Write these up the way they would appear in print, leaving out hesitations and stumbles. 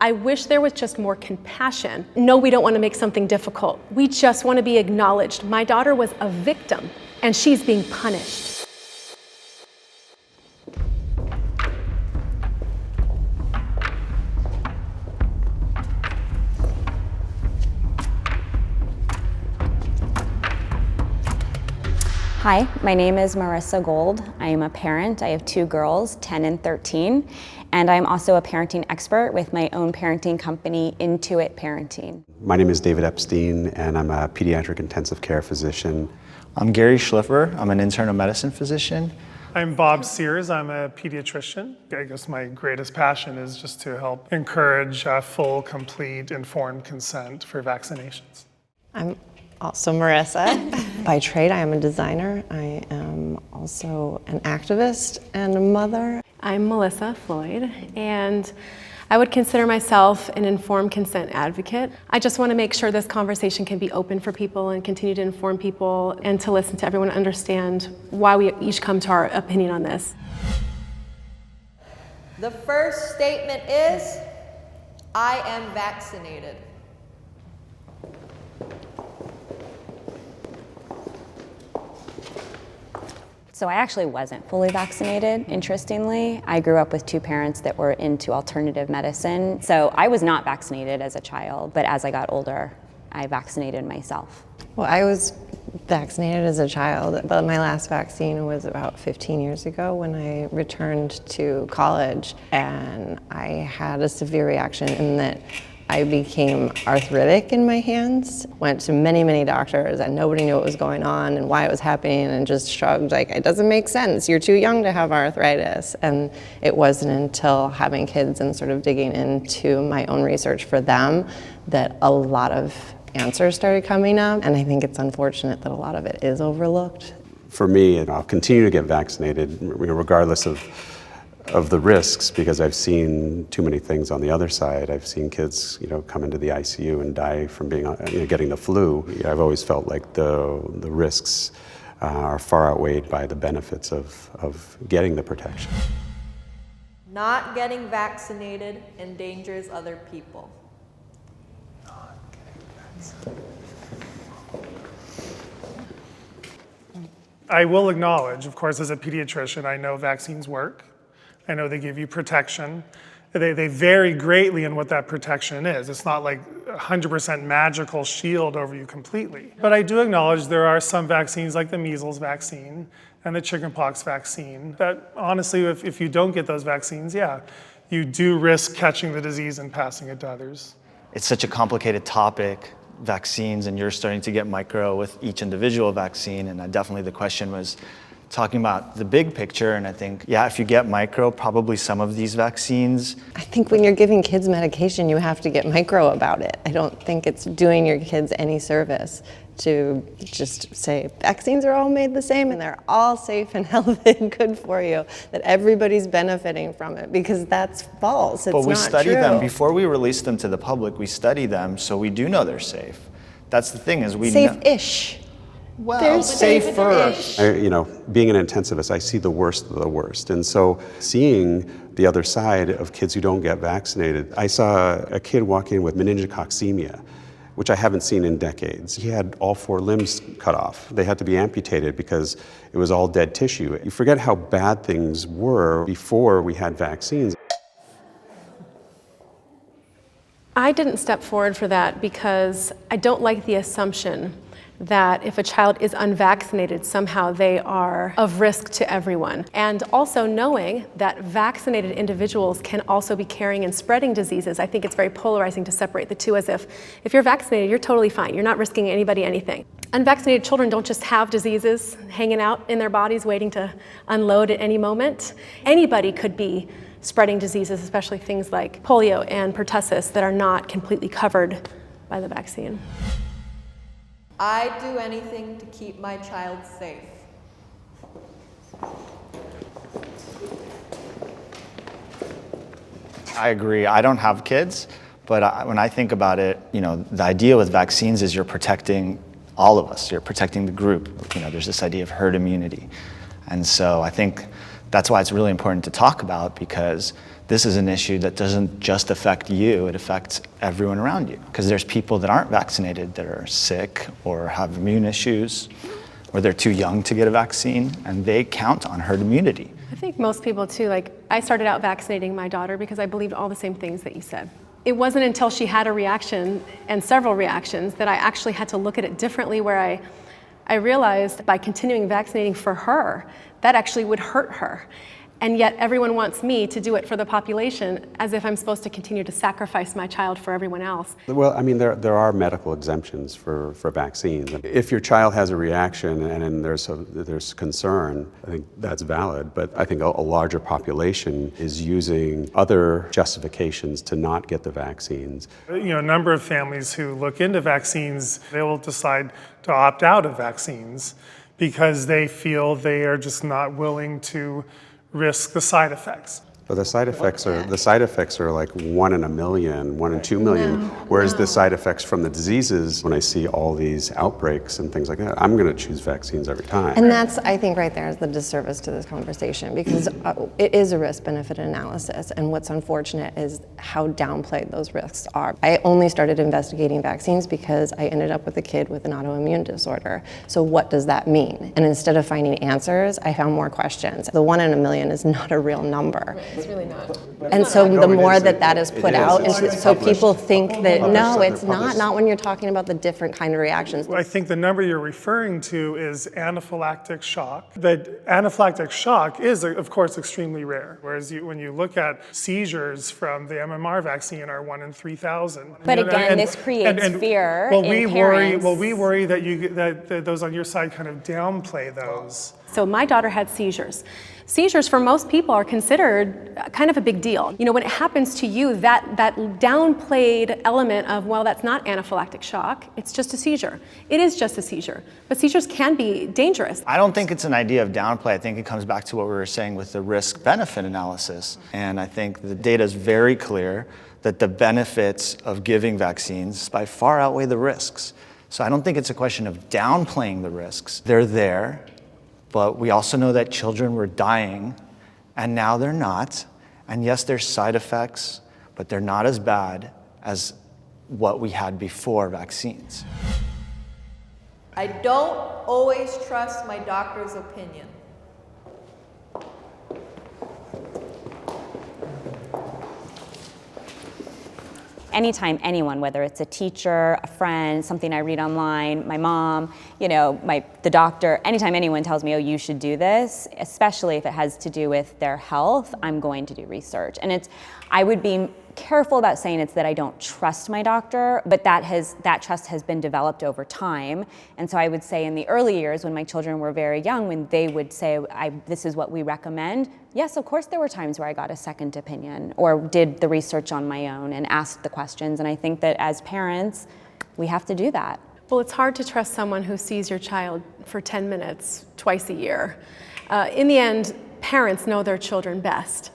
I wish there was just more compassion. No, we don't want to make something difficult. We just want to be acknowledged. My daughter was a victim, and she's being punished. Hi, my name is Marissa Gold. I am a parent. I have 2 girls, 10 and 13, and I'm also a parenting expert with my own parenting company, Intuit Parenting. My name is David Epstein, and I'm a pediatric intensive care physician. I'm Gary Schliffer. I'm an internal medicine physician. I'm Bob Sears. I'm a pediatrician. I guess my greatest passion is just to help encourage full, complete, informed consent for vaccinations. I'm also Marissa. By trade, I am a designer. I am also an activist and a mother. I'm Melissa Floyd, and I would consider myself an informed consent advocate. I just want to make sure this conversation can be open for people and continue to inform people and to listen to everyone and understand why we each come to our opinion on this. The first statement is, I am vaccinated. So I actually wasn't fully vaccinated, interestingly. I grew up with 2 parents that were into alternative medicine. So I was not vaccinated as a child, but as I got older, I vaccinated myself. Well, I was vaccinated as a child, but my last vaccine was about 15 years ago when I returned to college, and I had a severe reaction in that I became arthritic in my hands. Went to many, many doctors and nobody knew what was going on and why it was happening and just shrugged like, it doesn't make sense. You're too young to have arthritis. And it wasn't until having kids and sort of digging into my own research for them that a lot of answers started coming up. And I think it's unfortunate that a lot of it is overlooked. For me, I'll continue to get vaccinated regardless of the risks, because I've seen too many things on the other side. I've seen kids, come into the ICU and die from getting the flu. I've always felt like the risks are far outweighed by the benefits of getting the protection. Not getting vaccinated endangers other people. I will acknowledge, of course, as a pediatrician, I know vaccines work. I know they give you protection. They vary greatly in what that protection is. It's not like 100% magical shield over you completely. But I do acknowledge there are some vaccines like the measles vaccine and the chickenpox vaccine that honestly, if you don't get those vaccines, yeah, you do risk catching the disease and passing it to others. It's such a complicated topic, vaccines, and you're starting to get micro with each individual vaccine, and definitely the question was talking about the big picture, and I think, yeah, if you get micro, probably some of these vaccines. I think when you're giving kids medication, you have to get micro about it. I don't think it's doing your kids any service to just say vaccines are all made the same and they're all safe and healthy and good for you, that everybody's benefiting from it, because that's false. It's not true. But we study them before we release them to the public. We study them so we do know they're safe. That's the thing, is we safe-ish. Well, they're safer. Being an intensivist, I see the worst of the worst. And so seeing the other side of kids who don't get vaccinated, I saw a kid walk in with meningococcemia, which I haven't seen in decades. He had all 4 limbs cut off. They had to be amputated because it was all dead tissue. You forget how bad things were before we had vaccines. I didn't step forward for that because I don't like the assumption that if a child is unvaccinated, somehow they are of risk to everyone. And also knowing that vaccinated individuals can also be carrying and spreading diseases, I think it's very polarizing to separate the two, as if you're vaccinated, you're totally fine. You're not risking anybody anything. Unvaccinated children don't just have diseases hanging out in their bodies waiting to unload at any moment. Anybody could be spreading diseases, especially things like polio and pertussis that are not completely covered by the vaccine. I'd do anything to keep my child safe. I agree. I don't have kids, but when I think about it, the idea with vaccines is you're protecting all of us. You're protecting the group. There's this idea of herd immunity. And so I think that's why it's really important to talk about, because this is an issue that doesn't just affect you, it affects everyone around you. Because there's people that aren't vaccinated that are sick or have immune issues, or they're too young to get a vaccine, and they count on herd immunity. I think most people too, like I started out vaccinating my daughter because I believed all the same things that you said. It wasn't until she had a reaction and several reactions that I actually had to look at it differently, where I realized by continuing vaccinating for her, that actually would hurt her. And yet everyone wants me to do it for the population, as if I'm supposed to continue to sacrifice my child for everyone else. Well, I mean, there are medical exemptions for vaccines. If your child has a reaction and there's concern, I think that's valid. But I think a larger population is using other justifications to not get the vaccines. You know, a number of families who look into vaccines, they will decide to opt out of vaccines because they feel they are just not willing to risk the side effects. But the side effects are like 1 in a million, 1 in 2 million. Whereas the side effects from the diseases, when I see all these outbreaks and things like that, I'm going to choose vaccines every time. And that's, I think, right there is the disservice to this conversation, because it is a risk-benefit analysis, and what's unfortunate is how downplayed those risks are. I only started investigating vaccines because I ended up with a kid with an autoimmune disorder. So what does that mean? And instead of finding answers, I found more questions. The 1 in a million is not a real number. It's really not. And so the more that is put out, so people think that, no, it's not when you're talking about the different kind of reactions. I think the number you're referring to is anaphylactic shock. That anaphylactic shock is, of course, extremely rare. Whereas when you look at seizures from the MMR vaccine are 1 in 3,000. But again, this creates fear in parents. We worry that those on your side kind of downplay those. So my daughter had seizures. Seizures for most people are considered kind of a big deal. You know, when it happens to you, that downplayed element of, well, that's not anaphylactic shock, it's just a seizure. It is just a seizure, but seizures can be dangerous. I don't think it's an idea of downplay. I think it comes back to what we were saying with the risk-benefit analysis. And I think the data is very clear that the benefits of giving vaccines by far outweigh the risks. So I don't think it's a question of downplaying the risks. They're there. But we also know that children were dying, and now they're not. And yes, there's side effects, but they're not as bad as what we had before vaccines. I don't always trust my doctor's opinion. Anytime anyone, whether it's a teacher, a friend, something I read online, my mom, you know, the doctor, anytime anyone tells me, oh, you should do this, especially if it has to do with their health, I'm going to do research. And I would be careful about saying it's that I don't trust my doctor, but that trust has been developed over time. And so I would say in the early years when my children were very young, when they would say, this is what we recommend, yes, of course there were times where I got a second opinion or did the research on my own and asked the questions. And I think that as parents, we have to do that. Well, it's hard to trust someone who sees your child for 10 minutes twice a year. In the end, parents know their children best.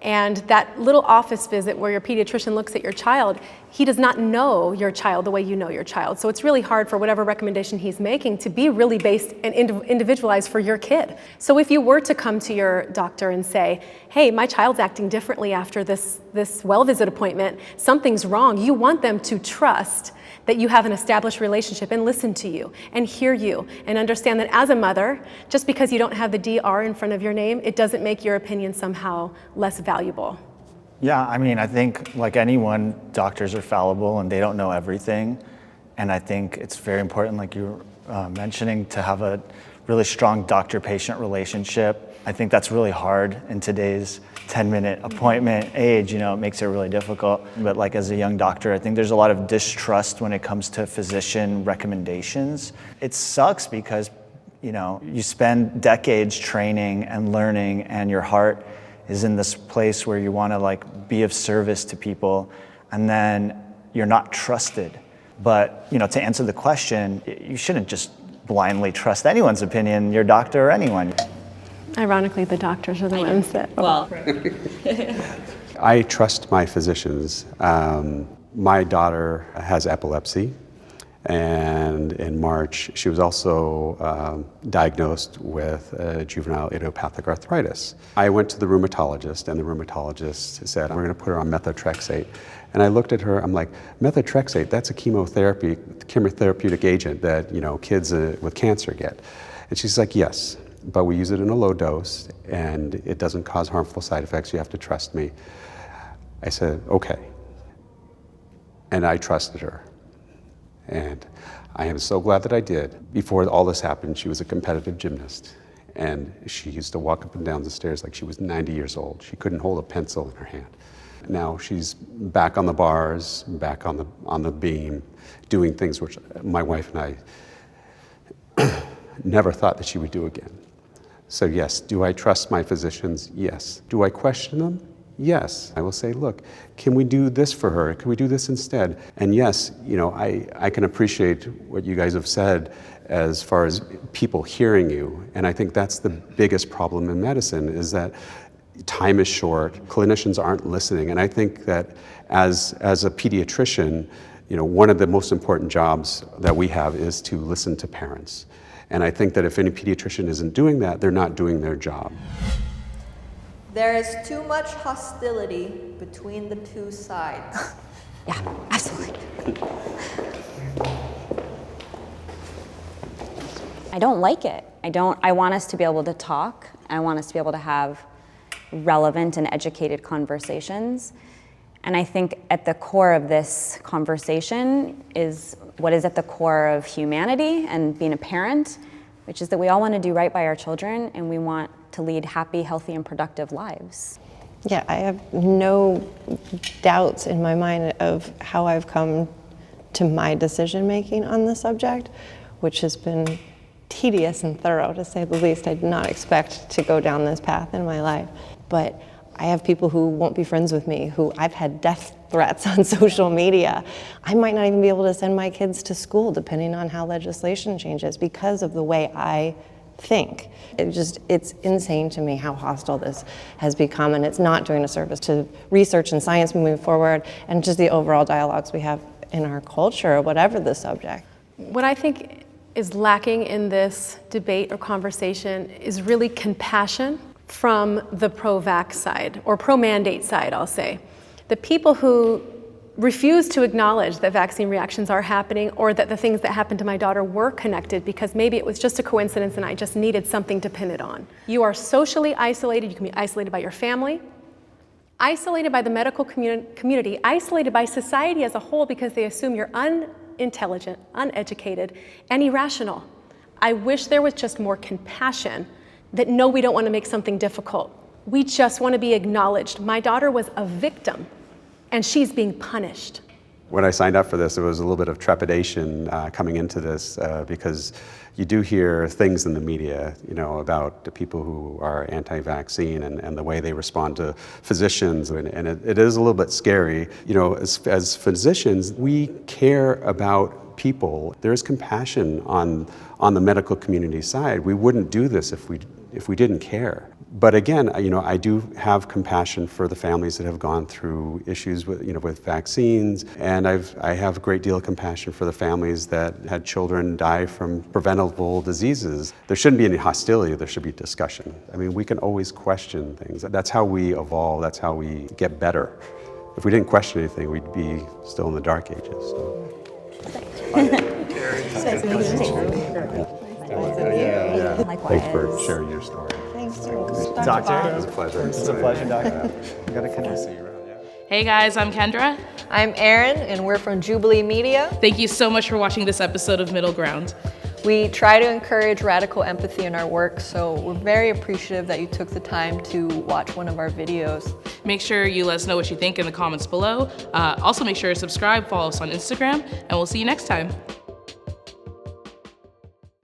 And that little office visit where your pediatrician looks at your child, he does not know your child the way you know your child. So it's really hard for whatever recommendation he's making to be really based and individualized for your kid. So if you were to come to your doctor and say, hey, my child's acting differently after this well visit appointment, something's wrong, you want them to trust that you have an established relationship and listen to you and hear you and understand that as a mother, just because you don't have the DR in front of your name, it doesn't make your opinion somehow less valuable. Yeah, I mean, I think like anyone, doctors are fallible and they don't know everything. And I think it's very important, like you were mentioning, to have a really strong doctor-patient relationship. I think that's really hard in today's 10-minute appointment age, you know, it makes it really difficult. But like as a young doctor, I think there's a lot of distrust when it comes to physician recommendations. It sucks because, you know, you spend decades training and learning and your heart is in this place where you want to like be of service to people, and then you're not trusted. But, you know, to answer the question, you shouldn't just blindly trust anyone's opinion, your doctor or anyone. Ironically, the doctors are the ones that... Well, I trust my physicians. My daughter has epilepsy, And in March, she was also diagnosed with juvenile idiopathic arthritis. I went to the rheumatologist, and the rheumatologist said, we're going to put her on methotrexate. And I looked at her, I'm like, methotrexate, that's a chemotherapeutic agent that kids with cancer get. And she's like, yes, but we use it in a low dose, and it doesn't cause harmful side effects. You have to trust me. I said, okay. And I trusted her. And I am so glad that I did. Before all this happened, she was a competitive gymnast. And she used to walk up and down the stairs like she was 90 years old. She couldn't hold a pencil in her hand. Now she's back on the bars, back on the beam, doing things which my wife and I never thought that she would do again. So yes, do I trust my physicians? Yes. Do I question them? Yes. I will say, look, can we do this for her? Can we do this instead? And yes, I can appreciate what you guys have said as far as people hearing you. And I think that's the biggest problem in medicine, is that time is short, clinicians aren't listening. And I think that as a pediatrician, one of the most important jobs that we have is to listen to parents. And I think that if any pediatrician isn't doing that, they're not doing their job. There is too much hostility between the two sides. Yeah, absolutely. I don't like it. I want us to be able to talk. I want us to be able to have relevant and educated conversations. And I think at the core of this conversation is what is at the core of humanity and being a parent, which is that we all want to do right by our children, and we want to lead happy, healthy, and productive lives. Yeah, I have no doubts in my mind of how I've come to my decision making on the subject, which has been tedious and thorough, to say the least. I did not expect to go down this path in my life. But I have people who won't be friends with me, who I've had death threats on social media. I might not even be able to send my kids to school, depending on how legislation changes, because of the way I think. It's insane to me how hostile this has become, and it's not doing a service to research and science moving forward, and just the overall dialogues we have in our culture, whatever the subject. What I think is lacking in this debate or conversation is really compassion from the pro-vax side, or pro-mandate side, I'll say. The people who refuse to acknowledge that vaccine reactions are happening, or that the things that happened to my daughter were connected because maybe it was just a coincidence and I just needed something to pin it on. You are socially isolated. You can be isolated by your family, isolated by the medical community, isolated by society as a whole, because they assume you're unintelligent, uneducated, and irrational. I wish there was just more compassion, that no, we don't want to make something difficult. We just want to be acknowledged. My daughter was a victim, and she's being punished. When I signed up for this, there was a little bit of trepidation coming into this because you do hear things in the media, about the people who are anti-vaccine and the way they respond to physicians, and it is a little bit scary. As physicians, we care about people. There is compassion on the medical community side. We wouldn't do this if we didn't care. But again, I do have compassion for the families that have gone through issues with vaccines, and I have a great deal of compassion for the families that had children die from preventable diseases. There shouldn't be any hostility, there should be discussion. We can always question things. That's how we evolve, that's how we get better. If we didn't question anything, we'd be still in the dark ages. So. Likewise. Thanks for sharing your story. Thanks. Doctor? It was a pleasure. It's a pleasure, Doctor. We gotta kind of see you around, yeah. Hey guys, I'm Kendra. I'm Erin, and we're from Jubilee Media. Thank you so much for watching this episode of Middle Ground. We try to encourage radical empathy in our work, so we're very appreciative that you took the time to watch one of our videos. Make sure you let us know what you think in the comments below. Also make sure to subscribe, follow us on Instagram, and we'll see you next time.